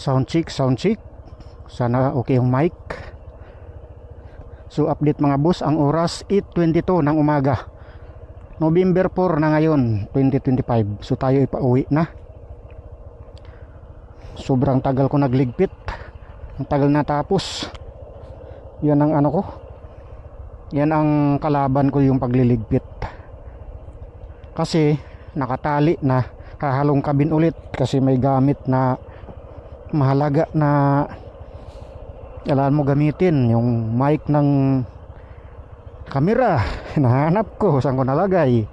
Sound check, sound check. Sana okay yung mic. So update mga boss, ang oras 8:22 ng umaga. November 4 na ngayon, 2025. So tayo ipauwi na. Sobrang tagal ko nagligpit. Ang tagal na tapos. Yan ang ano ko. Yan ang kalaban ko, yung pagliligpit. Kasi nakatali na, hahalong kabin ulit kasi may gamit na mahalaga na kailangan mo gamitin. Yung mic ng camera, hinahanap ko saan ko nalagay,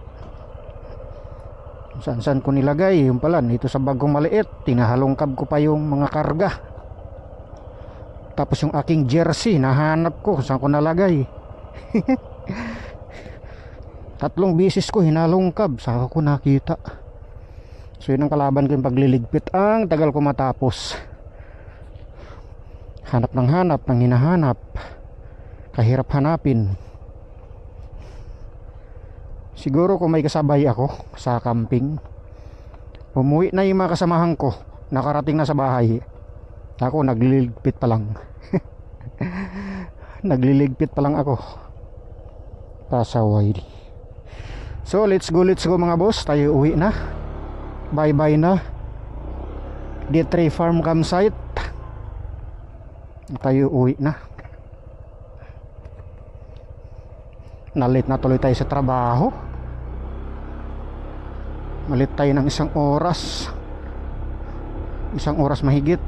saan ko nilagay. Yung pala dito sa bagong maliit, tinahalongkab ko pa yung mga karga. Tapos yung aking jersey, nahanap ko saan ko nalagay. 3 bisis ko hinalongkab, saka ko nakita. So yun ang kalaban ko, yung pagliligpit. Ang tagal ko matapos. Hanap ng hinahanap, kahirap hanapin. Siguro kung may kasabay ako sa camping, umuwi na yung mga kasamahan ko, nakarating na sa bahay, ako nagliligpit pa lang. Nagliligpit pa lang ako. Pasaway. So let's go mga boss. Tayo uwi na. Bye bye na. D3 Farm Campsite. Tayo uwi na. Nalit na tuloy tayo sa trabaho. Malit tayo ng 1 oras. 1 oras mahigit.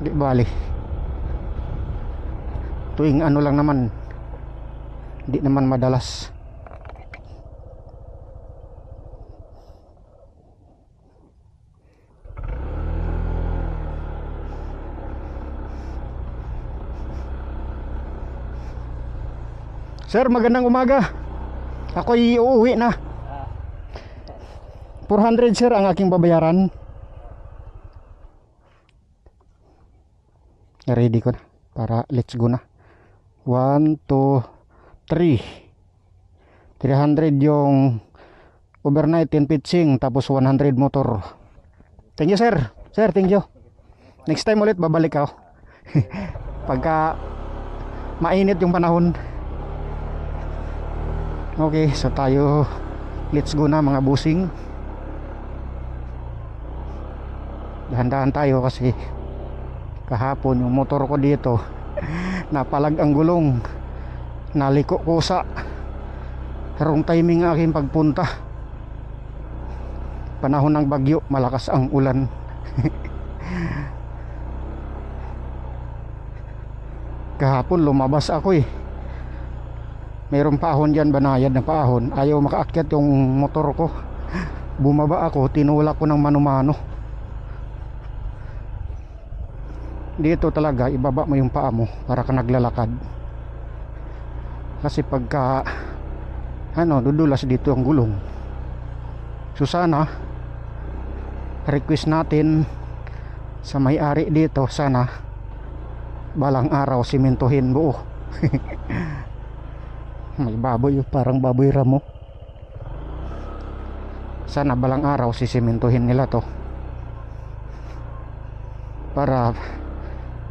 Di bali, tuwing ano lang naman, di naman madalas. Sir, magandang umaga. Ako'y uuwi na. 400 sir ang aking babayaran. Ready ko na para let's go na. 1, 2, 3. 300 yung overnight and pitching, tapos 100 motor. Thank you sir. Sir, thank you. Next time ulit babalik ako. Pagka mainit yung panahon. Okay, so tayo let's go na mga busing. Dahan-dahan tayo kasi kahapon yung motor ko dito napalag ang gulong, naliko kusa. Wrong timing ang aking pagpunta, panahon ng bagyo, malakas ang ulan. Kahapon lumabas ako mayroong paahon dyan, banayad na paahon, ayaw makaakyat yung motor ko. Bumaba ako, tinulak ko ng mano-mano. Dito talaga ibaba mo yung paa mo para ka naglalakad, kasi pagka dudulas dito ang gulong. So sana request natin sa may-ari dito, sana balang araw simentohin buo. May baboy, parang baboy ramo. Sana balang araw sisimentohin nila to para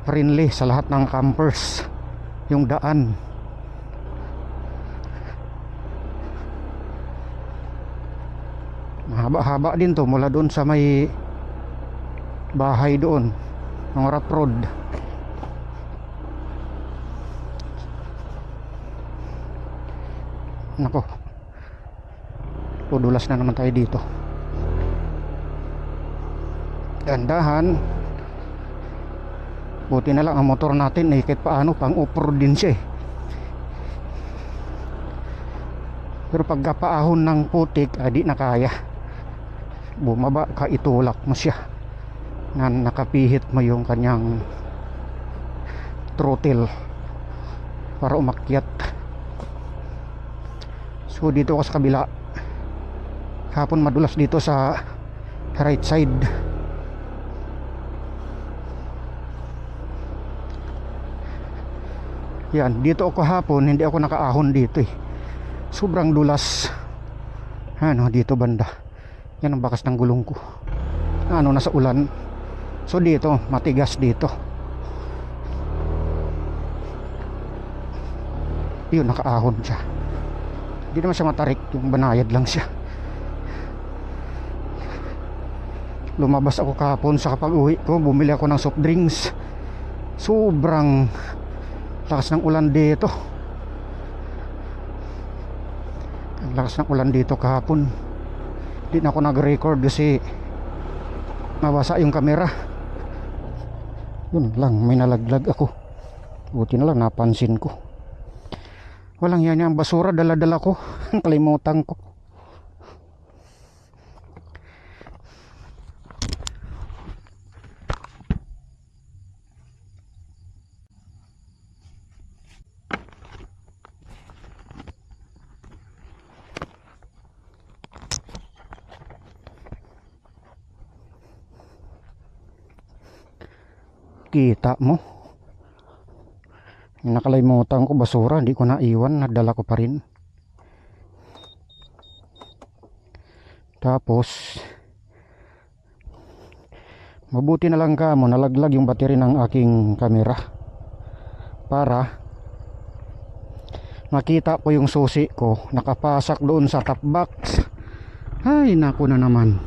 friendly sa lahat ng campers yung daan. Mahaba-haba din to mula doon sa may bahay doon ng rough road. Nako, tudulas na naman tayo dito. Dandahan. Buti na lang ang motor natin kahit paano pang off-road din siya Pero pagka paahon ng putik, di na kaya. Bumaba ka, itulak mo siya na nakapihit mo yung kanyang throttle para umakyat. So dito ako sa kabila, hapon madulas dito sa right side. Yan, dito ako hapon, hindi ako nakaahon dito Sobrang dulas. Dito banda. Yan ang bakas ng gulong ko. ano na sa ulan. So dito matigas dito. Yun, nakaahon siya. Hindi naman siya matarik, yung banayad lang siya. Lumabas ako kahapon sa kapag uwi ko, bumili ako ng soft drinks. Sobrang lakas ng ulan dito. Ang lakas ng ulan dito kahapon. Hindi na ako nag-record kasi nabasa yung camera. Yun lang, may nalaglag ako. Buti na lang napansin ko. Walang yan yung basura, dala-dala ko. Kalimutan ko. Kita mo, nakalimutan ko basura, hindi ko naiwan, nadala ko pa rin. Tapos mabuti na lang ka mo, nalaglag yung battery ng aking camera para makita ko yung susi ko nakapasak doon sa top box. Ay naku na naman,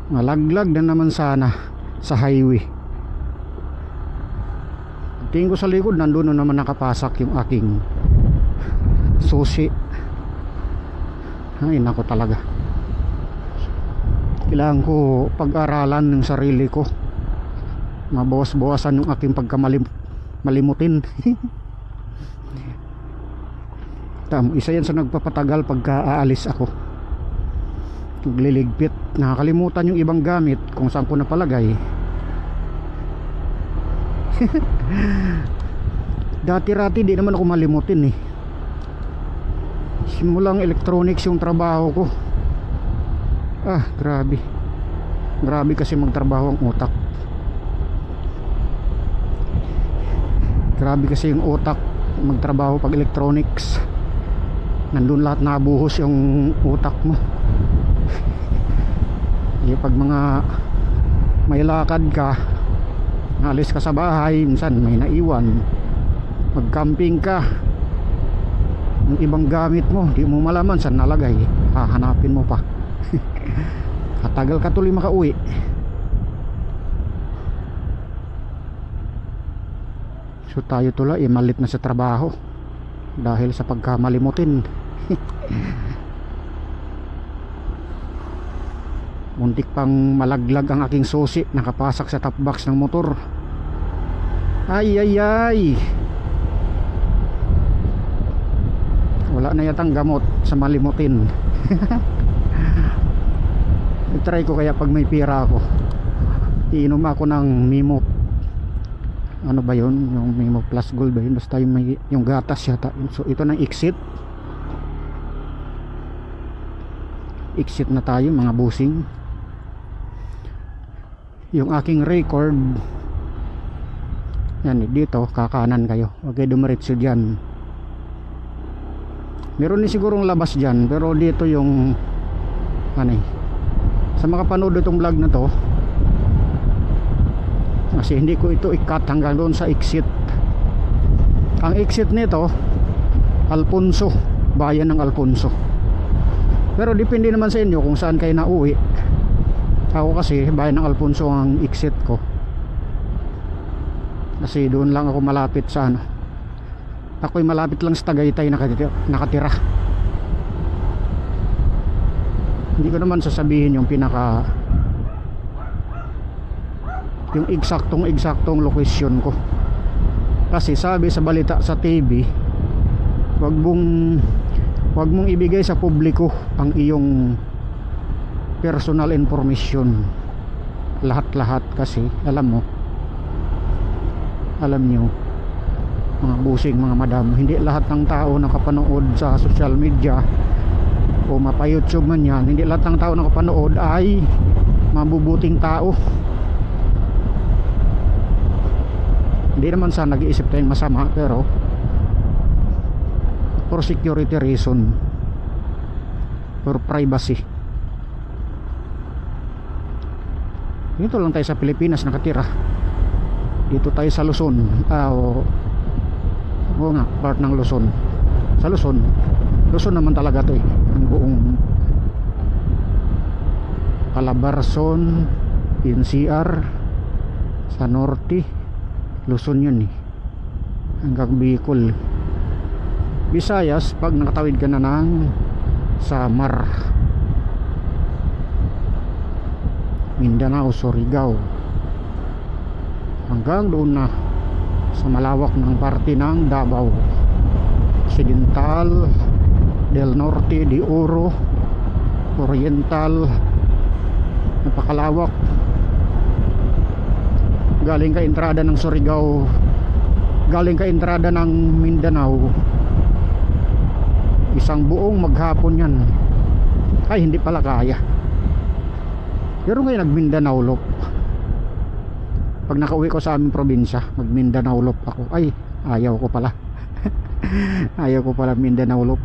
malaglag na naman sana sa highway. Tingin ko sa likod, nandun na naman nakapasak yung aking susi. Ay nako talaga, kailangan ko pag-aralan ng sarili ko, mabawas-bawasan yung aking pagkamalimutin. Isa yan sa nagpapatagal pagka aalis ako, nagliligpit, nakakalimutan yung ibang gamit kung saan ko napalagay. Dati-rati di naman ako malimutin eh. Simulang electronics yung trabaho ko. Grabe. Grabe kasi magtrabaho ang utak. Grabe kasi yung utak magtrabaho pag electronics. Nandun lahat nabuhos yung utak mo. Yung pag mga may lakad ka, alis ka sa bahay, minsan may naiwan, mag-camping ka, yung ibang gamit mo di mo malaman saan nalagay, hahanapin mo pa. Katagal ka tuloy makauwi. So tayo tuloy malit na sa trabaho dahil sa pagkamalimutin. Muntik pang malaglag ang aking susi, nakapasak sa top box ng motor. Ay ay ay, wala na yatang gamot sa malimutin. I-try ko kaya pag may pira ako, iinom ako ng Mimo, ano ba yun, yung Mimo Plus Gold ba yun, basta yung gatas yata. So ito ng exit na tayo mga busing. Yung aking record yan, dito kakanan kayo, okay, dumiretso dyan. Meron din sigurong labas dyan, pero dito yung ano eh, sa makapanood itong vlog na to, kasi hindi ko ito i-cut hanggang doon sa exit. Ang exit nito Alfonso, bayan ng Alfonso, pero depende naman sa inyo kung saan kayo nauwi. Ako kasi bayan ng Alfonso ang exit ko, kasi doon lang ako malapit sa ano, ako'y malapit lang sa Tagaytay nakatira. Hindi ko naman sasabihin yung yung eksaktong location ko, kasi sabi sa balita sa TV, wag mong ibigay sa publiko ang iyong personal information, lahat kasi alam nyo mga busing, mga madam, hindi lahat ng tao nakapanood sa social media o mapa YouTube man yan, hindi lahat ng tao nakapanood ay mabubuting tao. Hindi naman sa nag-iisip tayong masama, pero for security reason, for privacy, Dito lang tayo sa Pilipinas nakatira. Dito tayo sa Luzon. Oo nga, part ng Luzon. Sa Luzon. Luzon naman talaga to eh. Ang buong Calabarzon, NCR, sa Norte, Luzon yun eh. Hanggang Bicol. Visayas, pag nakatawid ka na ng Samar, Mindanao, Surigao, hanggang doon na sa malawak ng parte ng Davao, Occidental, Del Norte, de Oro, Oriental, napakalawak. Galing ka entrada ng Surigao, galing ka entrada ng Mindanao, isang buong maghapon yan. Ay, hindi pala kaya. Pero ngayon nag Mindanao Loop. Pag nakauwi ko sa aming probinsya, mag Mindanao Loop ako. Ay, ayaw ko pala. Ayaw ko pala Mindanao Loop.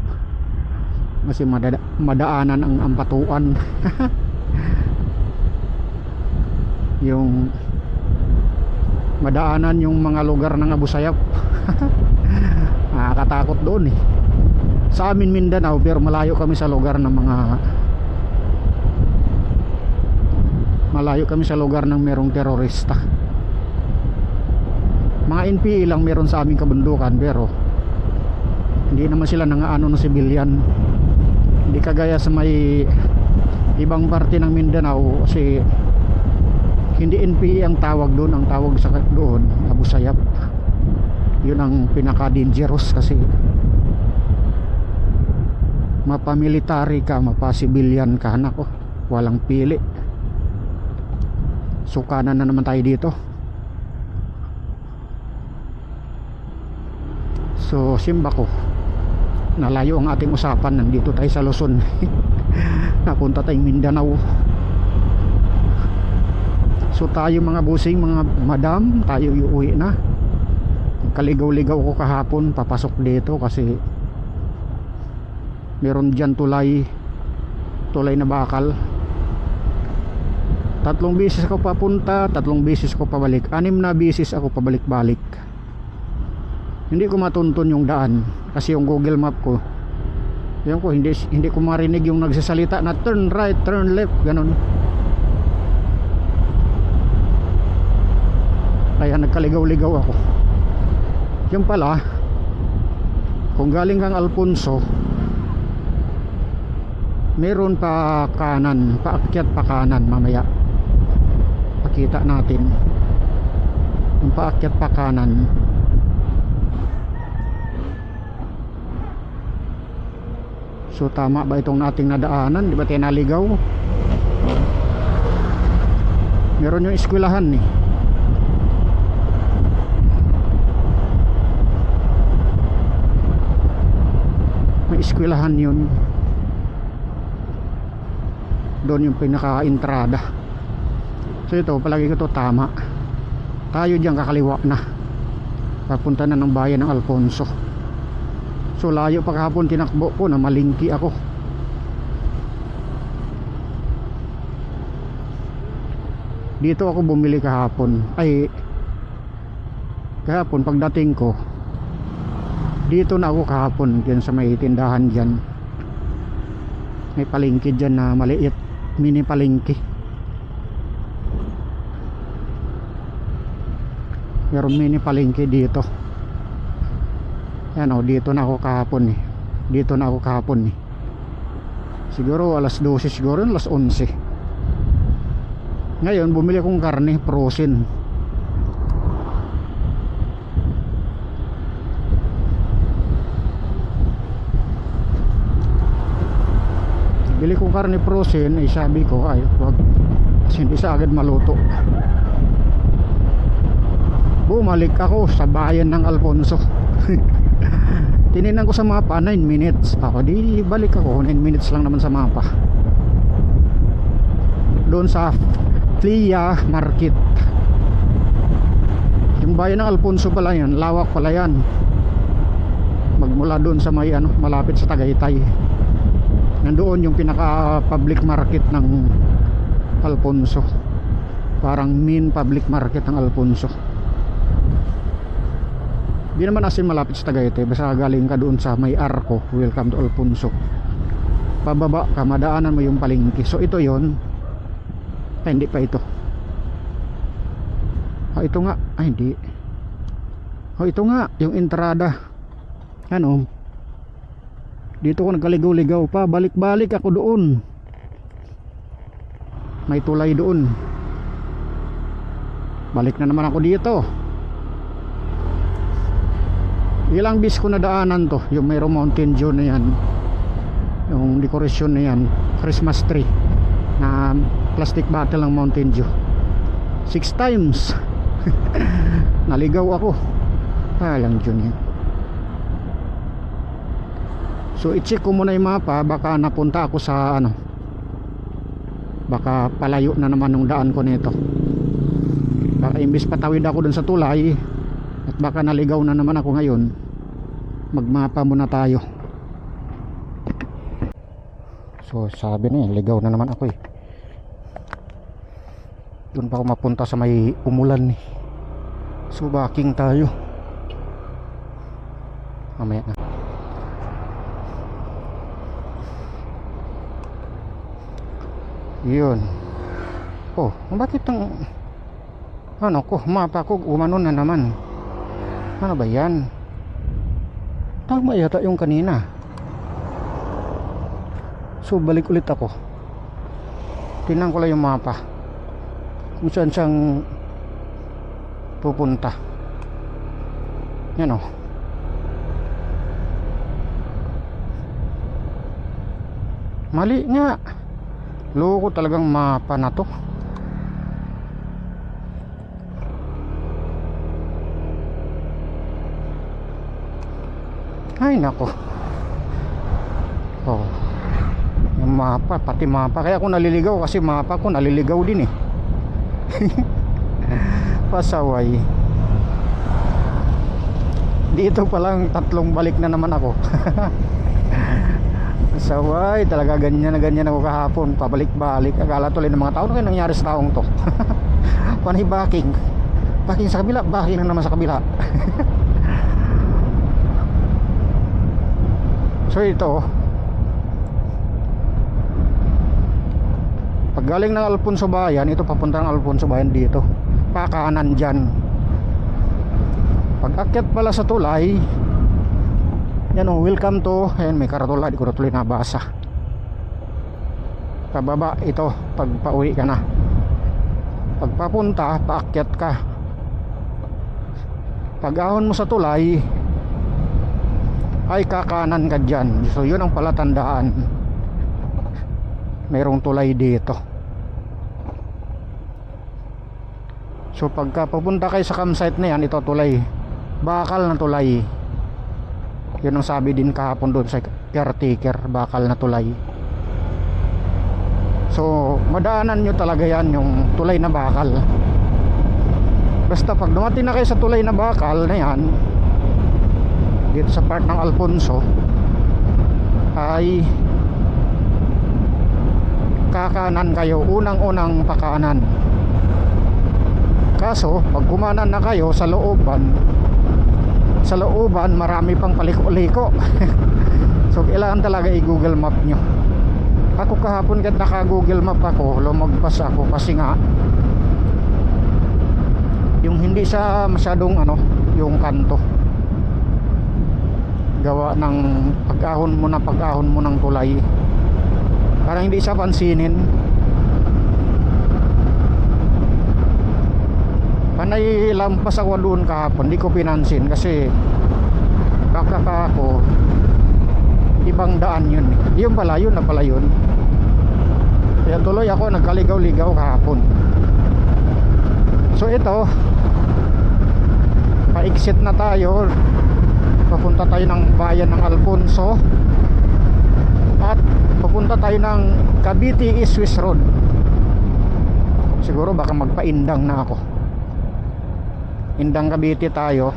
Kasi madaanan ang ampatuan. Yung madaanan yung mga lugar ng Abu Sayyaf. Nakakatakot doon eh. Sa amin Mindanao, pero malayo kami sa lugar ng mga merong terorista. Mga NPA lang meron sa aming kabundukan, pero hindi naman sila nangaano ng civilian. Hindi kagaya sa may ibang parte ng Mindanao, kasi hindi NPA ang tawag doon. Ang tawag sa doon Abu Sayyaf. Yun ang pinaka dangerous, kasi mapamilitary ka, mapasibilyan ka, nako, walang pili. Sukanan na naman tayo dito. So simba ko, nalayo ang ating usapan. Nandito tayo sa Luzon. Napunta tayong Mindanao. So tayo mga busing, mga madam, tayo iuwi na. Kaligaw-ligaw ko kahapon papasok dito kasi meron dyan tulay na bakal. 3 beses ako papunta, 3 beses ako pabalik. 6 na beses ako pabalik-balik. Hindi ko matunton yung daan kasi yung Google Map ko, yun ko, hindi ko marinig yung nagsasalita na turn right, turn left, ganun. Kaya nagkaligaw-ligaw ako. Yung pala, kung galing kang Alfonso, meron pa kanan, paakyat pa kanan mamaya. Pakita natin yung paakyat pa kanan. So tama ba itong ating nadaanan? Di ba tayo naligaw? Meron yung eskwelahan eh. May eskwelahan yun. Doon yung pinaka-entrada. So ito, palagi ko to tama. Tayo diyan kakaliwa na. Papunta na ng bayan ng Alfonso. So layo pa kahapon tinakbo ko na malingki ako. Dito ako bumili kahapon. Ay, kahapon pagdating ko, dito na ako kahapon diyan sa may tindahan diyan. May palengke diyan na maliit, mini palengke. Meron mini palengke dito. Yan o, dito na ako kahapon eh. Dito na ako kahapon eh. Siguro alas 12, siguro alas 11. Ngayon bumili akong karne frozen. Bili kong karne frozen, ay sabi ko ay wag, kasi hindi sa agad maluto. Bumalik ako sa bayan ng Alfonso. Tininan ko sa mapa 9 minutes. Ako di balik ako, 9 minutes lang naman sa mapa. Doon sa Flia Market. Yung bayan ng Alfonso pala yan, lawak pala yan. Magmula doon sa may malapit sa Tagaytay. Nandoon yung pinaka public market ng Alfonso. Parang main public market ng Alfonso. Di naman asin malapit sa Tagaytay, basta galing ka doon sa may Arco, welcome to Alfonso. Pababa ka, madaanan mo yung palengke. So ito yon. Ay, hindi pa ito. Ito nga. Ay, hindi. Ito nga, yung entrada. Ano? Dito ko nagkaligaw-ligaw pa. Balik-balik ako doon. May tulay doon. Balik na naman ako dito. Ilang bis ko na daanan to. Yung mayroong Mountain Dew na yan, yung dekorasyon na yan, Christmas tree na plastic bottle ng Mountain Dew. 6 times. Naligaw ako. Lang dyan yan. So i-check ko muna yung mapa. Baka napunta ako sa ano, baka palayo na naman yung daan ko nito. Baka imbis patawid ako dun sa tulay, at baka naligaw na naman ako ngayon. Magmapa muna tayo. So sabi na ligaw na naman ako eh. Doon pa ako mapunta sa may umulan eh. So backing tayo. Mamaya na. Yun. Oh, bakit ang ano ko, mapa ko umano na naman. Ano ba yan? Tama yata yung kanina. So balik ulit ako. Tingnan ko lang yung mapa kung saan siyang pupunta. Yan o. Mali nga. Loko talagang mapa na to. Ay nako. Oh. Yung mapa, pati mapa. Kaya ako naliligaw kasi mapa ko naliligaw din eh. Pasaway. Dito pa lang 3 balik na naman ako. Pasaway, talaga ganyan na ganyan ako kahapon. Pabalik-balik. Akala tuloy ng mga tao, ano kaya nangyari sa taong to? Panay backing. Backing sa kabila, backing na naman sa kabila. So ito, pag galing ng Alfonso Bayan, ito papunta ng Alfonso Bayan dito, pakanan dyan. Pag akyat pala sa tulay, yan o, welcome to, ayan may karatula, di ko na tuloy nabasa. Pababa ito, pag pauwi ka na. Pag papunta, paakyat ka. Pag ahon mo sa tulay, ay kakanan ka dyan. So yun ang palatandaan, mayroong tulay dito. So pagka pupunta kayo sa campsite na yan, ito tulay, bakal na tulay. Yun ang sabi din kahapon doon sa caretaker, bakal na tulay. So madaanan nyo talaga yan, yung tulay na bakal. Basta pag dumating na kayo sa tulay na bakal na yan, dito sa part ng Alfonso, ay kakanan kayo, unang-unang pakanan. Kaso pag kumanan na kayo sa looban, marami pang paliko-liko. So kailangan talaga i-Google Map nyo. Ako kahapon kahit naka-Google Map ako, lumagpas ako kasi nga yung hindi siya masyadong ano, yung kanto, gawa ng pag-ahon mo ng tulay, parang hindi siya pansinin. Panay lampas ako doon kahapon, di ko pinansin kasi baka ako ibang daan yun. Yun pala, yun na pala yun. Kaya tuloy ako nagkaligaw-ligaw kahapon. So ito, pa-exit na tayo, papunta tayo ng bayan ng Alfonso at papunta tayo ng Cavite East Swiss Road. Siguro baka magpa-Indang na ako. Indang Cavite tayo,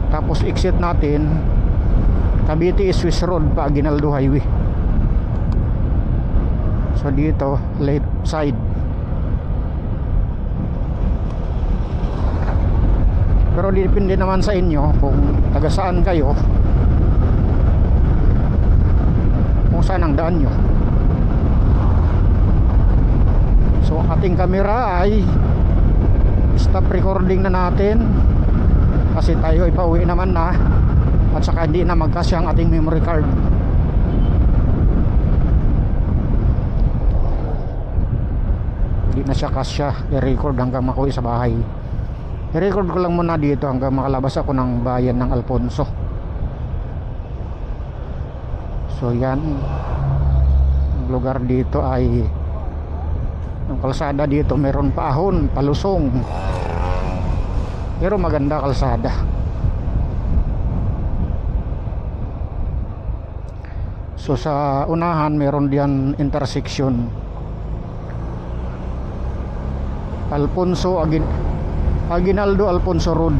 tapos exit natin Cavite East Swiss Road pa Aguinaldo Highway. So So dito left side. Pero depende naman sa inyo kung taga saan kayo, kung saan ang daan nyo. So ang ating camera ay stop recording na natin kasi tayo ay pauwi naman na, at saka hindi na magkasya ang ating memory card. Hindi na siya kasya i-record hanggang makuwi sa bahay. I-record ko lang muna dito hanggang makalabas ako ng bayan ng Alfonso. So yan, ang lugar dito ay, ang kalsada dito meron pa ahon, palusong, pero maganda kalsada. So sa unahan meron diyan intersection Aguinaldo Alfonso Road.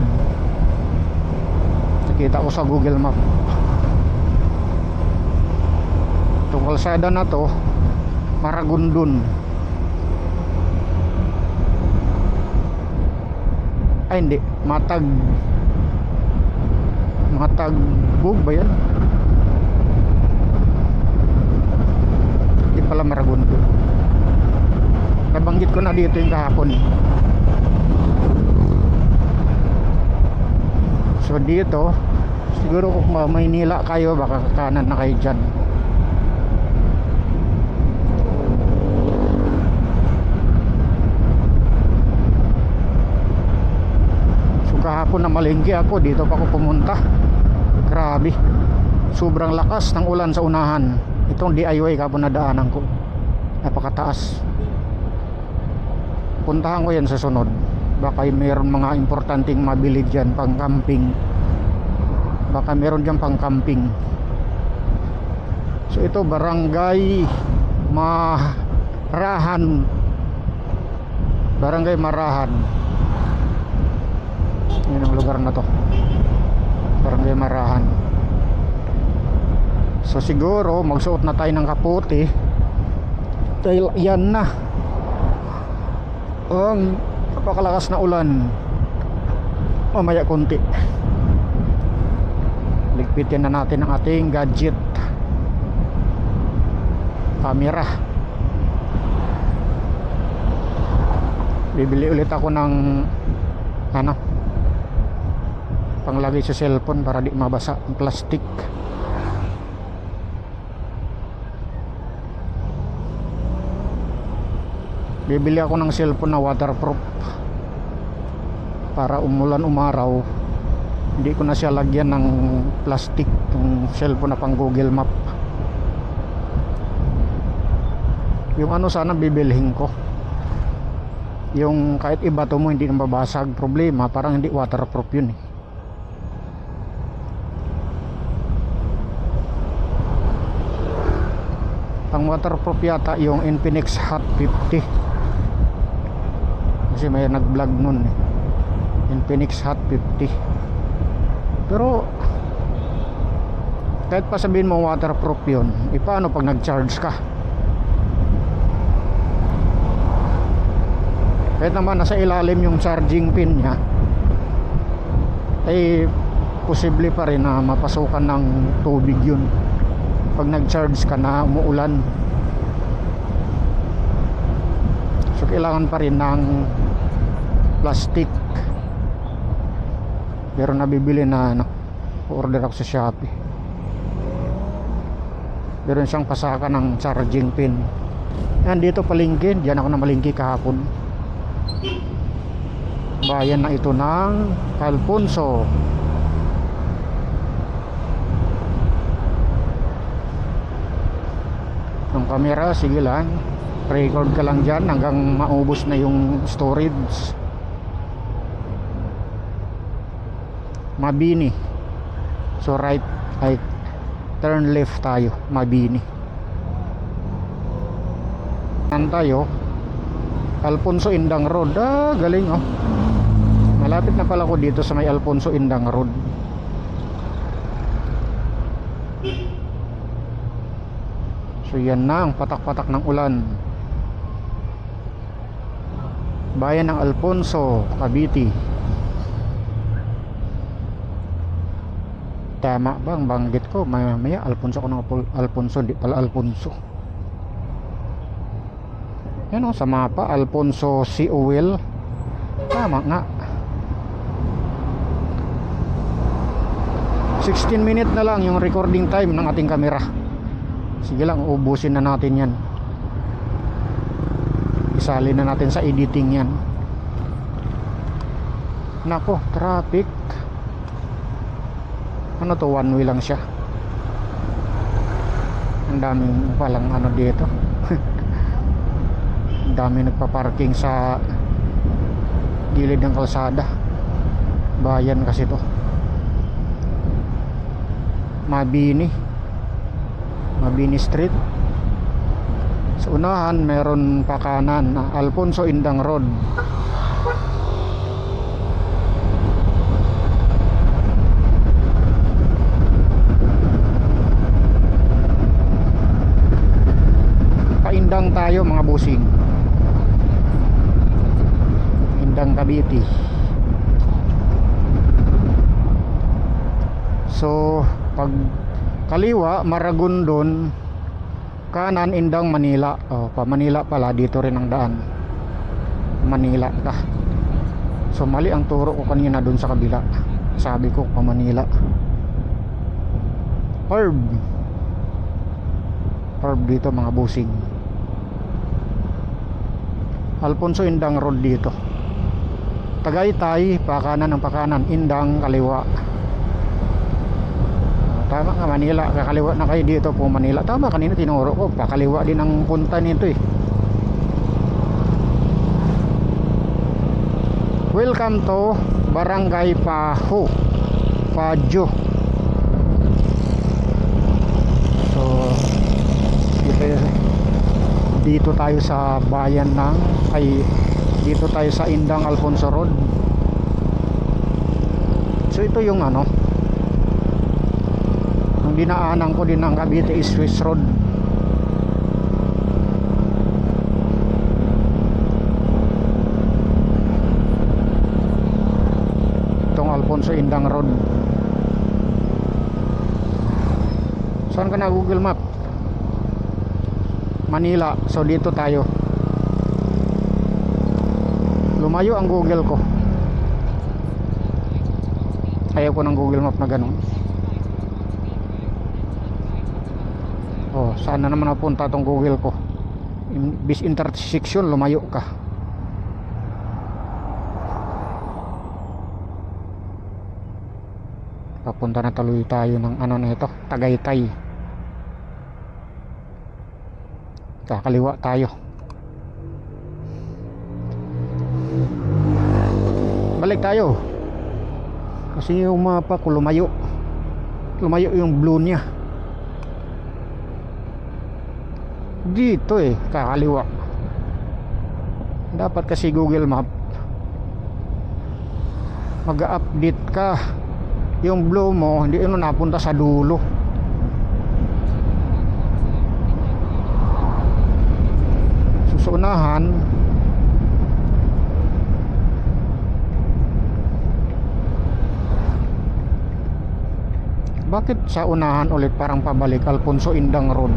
Nakita ko sa Google Map. Itong kalsada na to Maragondon. Ay hindi, Matagbog ba yan? Hindi pala Maragondon. Nabanggit ko na dito yung kahapon. So dito siguro kung Maynila kayo, baka kanan na kayo dyan. So kahapon na malengke ako, dito pa ako pumunta. Grabe, sobrang lakas ng ulan sa unahan. Itong DIY kahapon na daanan ko, napakataas. Puntahan ko yan sa sunod. Baka mayroon mga importanteng mabili dyan pang camping. Baka meron dyan pang camping. So ito Barangay Marahan. Barangay Marahan. Yan ang lugar na to, Barangay Marahan. So siguro magsuot na tayo ng kaputi dahil yan na ang napakalakas na ulan. Mamaya konti ligpitin na natin ang ating gadget camera. Bibili ulit ako ng panglagay sa cellphone para di mabasa ang plastic. Bibili ako ng cellphone na waterproof para umulan umaraw hindi ko na siya lagyan ng plastic, yung cellphone na pang Google Map. Yung sana bibilhin ko, yung kahit ibato mo hindi na babasag. Problema parang hindi waterproof yun eh. Pang waterproof yata yung Infinix Hot 50 kasi may nag-vlog nun eh. Infinix Hot 50. Pero kahit pa sabihin mo waterproof yun, paano pag nag-charge ka? Kahit naman nasa ilalim yung charging pin nya, ay posible pa rin na mapasukan ng tubig yun pag nag-charge ka na umuulan. So kailangan pa rin ng plastic. Pero nabibili na order ako sa Shopee. Meron siyang pasakan ng charging pin. Yan dito palengke, diyan ako na malengke kahapon. Bayan na ito ng Alfonso. Ang camera, sige lang, record ka lang dyan hanggang maubos na yung storage. Mabini. So right, ay turn left tayo, Mabini. Yan tayo, Alfonso Indang Road. Galing oh. Malapit na pala ko dito sa may Alfonso Indang Road. So yan na ang patak-patak ng ulan. Bayan ng Alfonso, Cavite. Tama ba ang banggit ko? Maya Alfonso ko ng Alfonso, di pala Alfonso. Yan o, sa mapa, Alfonso C. Owel. Tama nga. 16 minutes na lang yung recording time ng ating camera. Sige lang, ubusin na natin yan. Isalin na natin sa editing yan. Nako, traffic. Ano to, one way lang siya. Ang daming palang ano dito. Ang dami nagpa-parking sa gilid ng kalsada. Bayan kasi to. Mabini Street. Sa unahan meron pa kanan, Alfonso Indang Road. Paindang tayo mga busing. Indang Cavite. So pag kaliwa Maragondon, kanan Indang Manila. Pa Manila pala, dito rin ang daan. Manila ka. So mali ang turo ko kanina dun sa kabila. Sabi ko pa Manila. Perb dito mga busing. Alfonso Indang Road dito. Tagaytay, pakanan ng pakanan. Indang kaliwa. Tama nga, Manila, kakaliwa na kayo dito po Manila. Tama, kanina tinuro ko, pakaliwa din ang punta nito eh. Welcome to Barangay Pajo. So dito tayo sa bayan ng dito tayo sa Indang Alfonso Road. So ito yung ano, dinaanan ko din ng Cavite is Swiss Road. Itong Alfonso Indang Road. Saan ka na Google Map? Manila. So dito tayo. Lumayo ang Google ko. Ayaw ko ng Google Map na ganun. Oh, saan na naman napunta tong Google ko? Bis intersection, lumayo ka. Papunta na tuloy tayo ng ano na ito, Tagaytay. Kakaliwa tayo. Balik tayo. Kasi yung mapa ko lumayo. Lumayo yung blue niya. Dito eh, kakaliwa. Dapat kasi Google Map mag-update ka. Yung blue mo, hindi yun napunta sa dulo. Susunahan. Bakit sa unahan ulit parang pabalik Alfonso Indang Road?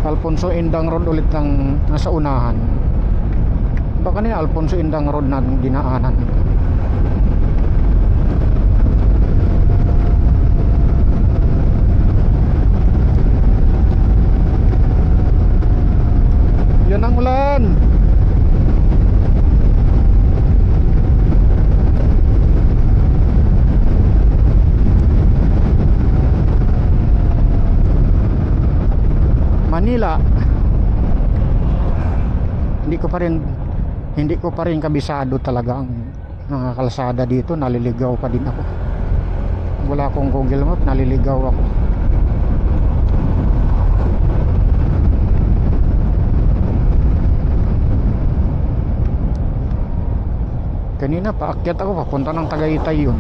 Alfonso Indang Road ulit ng nasa unahan. Baka nila Alfonso Indang Road na dinaanan. Yan ang ulan. Manila. Hindi ko pa rin kabisado talaga ang mga kalsada dito. Naliligaw pa din ako. Wala akong Google Map, naliligaw ako. Kanina paakyat ako papunta ng Tagaytay yun.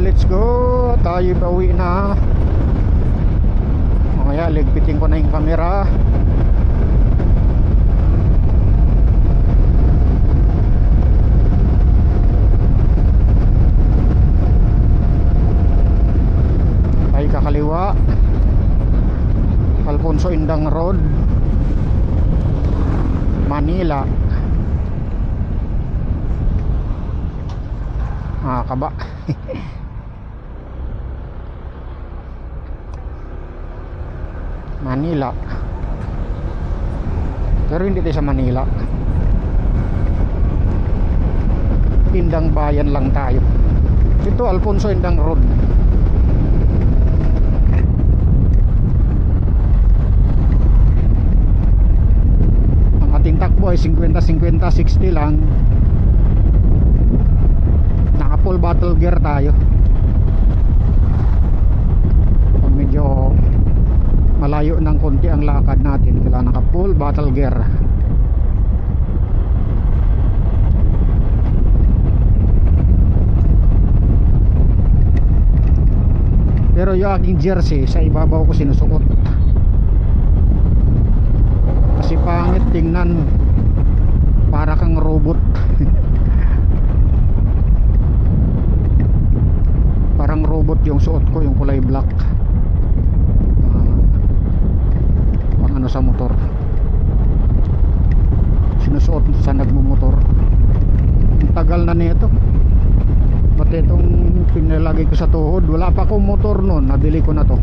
Let's go, tayo pauwi na. Mamaya ligpitin ko na yung camera. Tayo kakaliwa, Alfonso Indang Road, Manila. Kaba. Manila, pero hindi tayo sa Manila, Indang Bayan lang tayo. Ito Alfonso Indang Road. Ang ating takbo ay 50-50, 60 lang. Naka full battle gear tayo. Medyo malayo ng konti ang lakad natin, kailangan naka full battle gear. Pero yung aking jersey sa ibabaw ko sinusuot kasi pangit tingnan, para kang robot. Parang robot yung suot ko, yung kulay black. Ano sa motor, sinusuot sa nagmumotor. Ang tagal na nito, pati itong pinalagay ko sa tuhod, wala pa akong motor noon, nabili ko na to.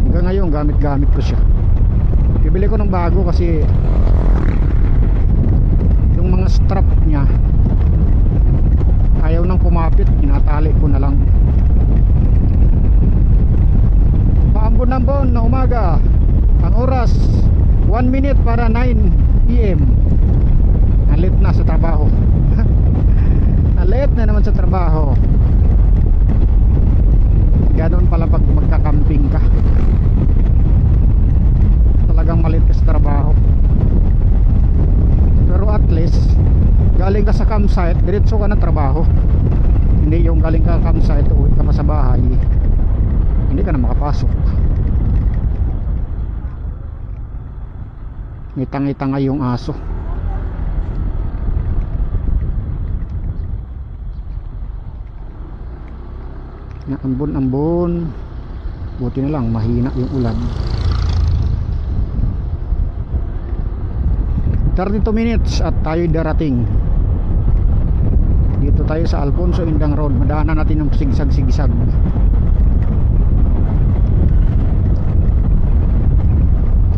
Hanggang ngayon gamit ko siya. Bibili ko ng bago kasi yung mga strap nya ayaw nang kumapit, tinatali ko na lang. Paambon-ambon na umaga. Ang oras 1 minute para 9 PM. Nalit na sa trabaho. Nalit na naman sa trabaho. Ganon pala pag magkakamping ka, talagang malit ka sa trabaho. Pero at least galing ka sa campsite, diretso ka na trabaho. Hindi yung galing ka campsite, uwi ka pa sa bahay, hindi ka na makapasok. Ngitang-ngitang yung aso. Na ambon-ambon. Buti na lang mahina yung ulan. 32 minutes at tayo darating. Dito tayo sa Alfonso Indang Road. Madaanan natin ng sigsag-sigsag.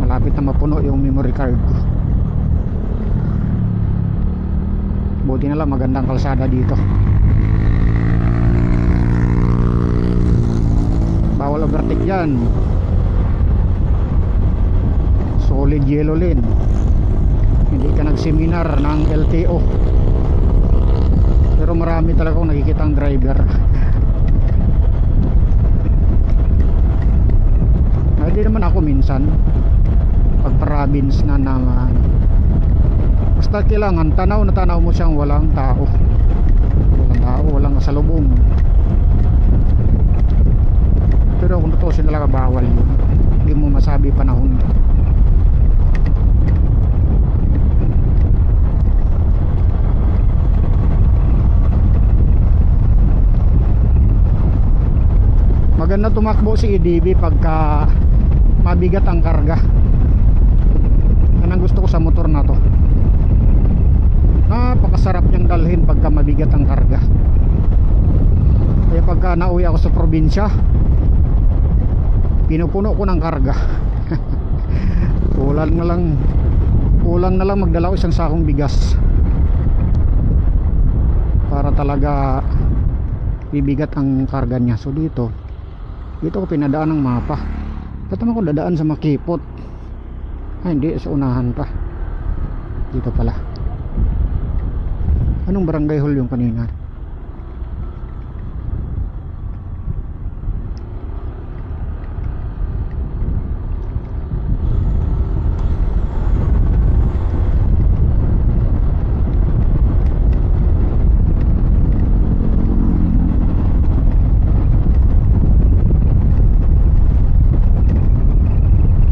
Malapit na mapuno yung memory card ko. Buti na lang magandang kalsada dito. Bawal overtake dyan. Solid yellow lane. Hindi ka nagseminar ng LTO. Pero marami talaga akong nakikitang driver. Hindi naman ako minsan pag province na naman, basta kailangan tanaw na tanaw mo siyang walang tao, walang kasalubong. Pero kung tutusin talaga bawal yun, hindi mo masabi panahon. Maganda tumakbo si EDV pagka mabigat ang karga. Yan ang gusto ko sa motor na to. Napakasarap niyang dalhin pagka mabigat ang karga. Kaya pagka nauwi ako sa probinsya, pinupuno ko ng karga. Kulang na lang magdala ko isang sakong bigas para talaga bibigat ang karga niya. So dito ko pinadaan ng mapa. Ba't naman ako dadaan sa Makipot? Hindi, sa unahan pa. Dito pala. Anong barangay hall yung kanina?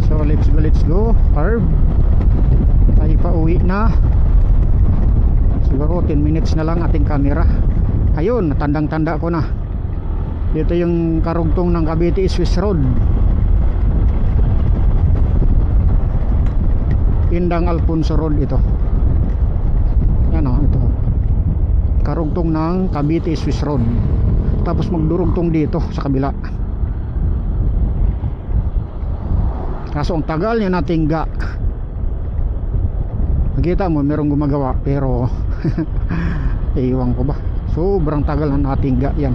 So let's go Carb. Tayo pa uwi na. Siguro 10 minutes na lang ating camera. Ayun, tandang-tanda ko na. Dito yung karugtong ng Cavite Swiss Road. Indang Alfonso Road ito. Yan o, ito. Karugtong ng Cavite Swiss Road. Tapos magdurugtong dito sa kabila. Kaso ang tagal niya natingga. Nakita mo, merong gumagawa pero iwan ko ba, sobrang tagal na natingga yan.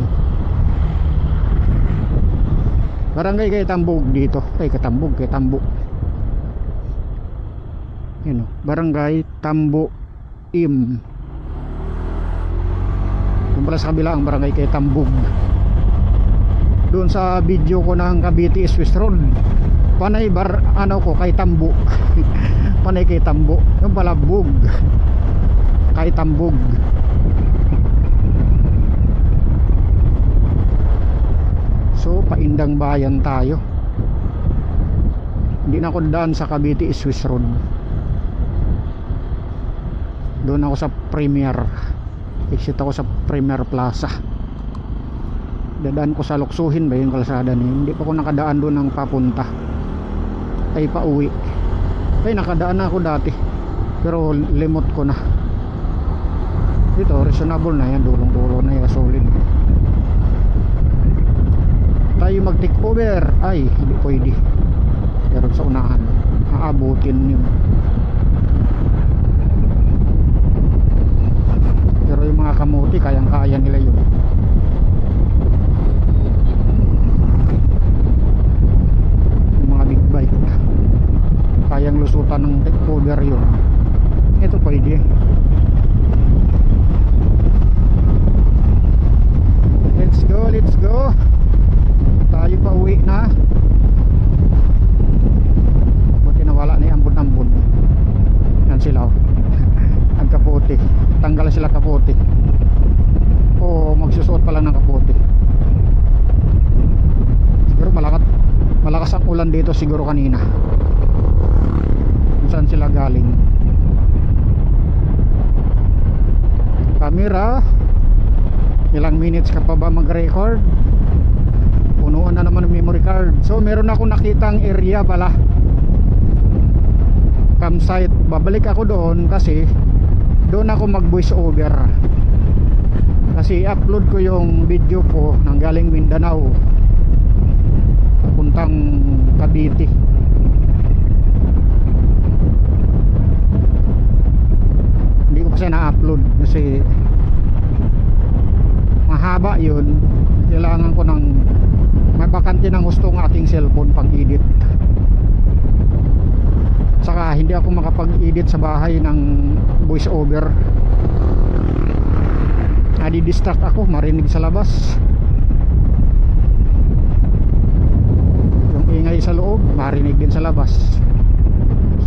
Barangay kay Tambog dito, kay Katambog, kay Tambo. Yan o, Barangay Tambo Im. Yung pala sa kabila ang barangay kay Tambog. Doon sa video ko ng Cavite Swiss Road, panay ko kay Tambo. Panay kay Tambo, yung pala Bug kay Tambog. So paindang bayan tayo. Hindi na ako daan sa Cavite Swiss Road. Doon ako sa Premier. Exit ako sa Premier Plaza. Dadaan ko sa Luksuhin ba yung kalsada niya. Hindi pa ako nakadaan doon ng papunta ay pauwi. Ay nakadaan na ako dati pero limot ko na. Dito reasonable na yan, dulong-dulo na yan, solid. Tayo mag take over, ay hindi pwede. Pero sa unahan aabutin yun. Pero yung mga kamuti kayang-kaya nila yun. Yung mga big bike kayang lusutan ng take over yun. Ito pwede. Let's go. Tayo pa uwi na. Buti nawala na yung ambon-ambon. Yan sila oh. Ang kaputi. Tanggal sila kaputi. O magsusuot pa lang ng kaputi. Siguro malakas ang ulan dito siguro kanina. Kung saan sila galing. Camera. Ilang minutes ka pa ba mag-record? Punuan na naman ang memory card. So meron ako nakitang area pala, campsite. Babalik ako doon kasi doon ako mag voice over. Kasi upload ko yung video ko nang galing Mindanao puntang Cavite. Hindi ko kasi na-upload kasi mahaba yun. Kailangan ko ng may bakante ng gusto ng aking cellphone pang edit. Saka hindi ako makapag-edit sa bahay ng voice over. Nadi-distract ako, marinig sa labas. Yung ingay sa loob, marinig din sa labas.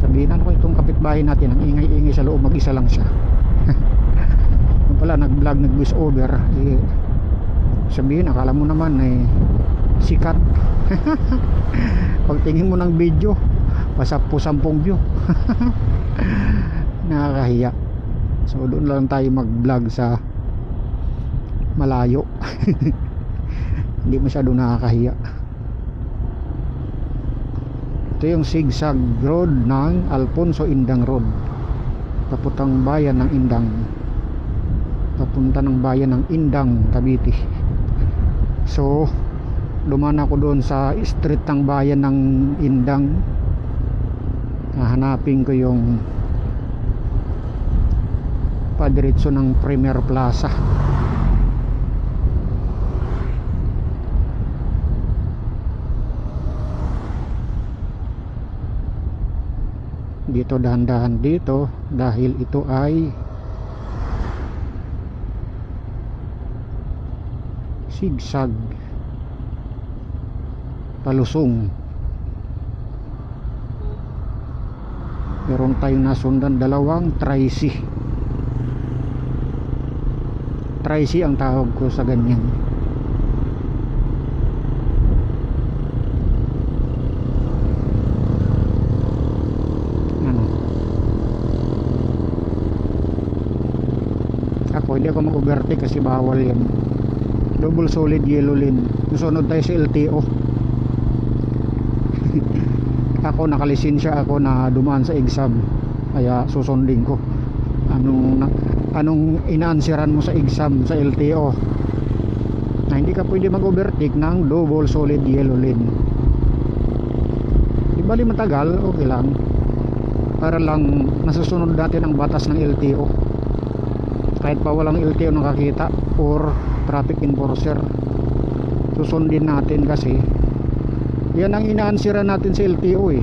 Sabihin ko itong kapitbahay natin, ang ingay-ingay sa loob, mag-isa lang siya. Yung pala nag-vlog, nag-voice over, sabihin akala mo naman sikat. Pagtingin mo ng video pasapo 10 view. Nakakahiya. So doon lang tayo mag-vlog sa malayo. Hindi masyado nakakahiya. Ito yung zigzag road ng Alfonso Indang Road, papuntang bayan ng Indang, papunta ng bayan ng Indang, Cavite. So dumaan ako doon sa street ng bayan ng Indang. Hahanapin ko yung padiretso ng Premier Plaza. dito, dahan-dahan dito dahil ito ay sigsag palusong. Meron tayong nasundan dalawang tricy. Tricy ang tawag ko sa ganyan. Ano? Ako hindi ako mag-overtake kasi bawal yan. Double solid yellow lane. Susunod tayo sa LTO. Ako nakalisensya ako na dumaan sa exam, kaya susundin ko anong inaansiran mo sa exam sa LTO na hindi ka pwede mag-overtake ng double solid yellow lane. Di bali matagal, okay lang, para lang nasusunod natin ang batas ng LTO kahit pa walang LTO nakakita or traffic enforcer. Susundin natin kasi yan ang inaansiran natin sa LTO eh.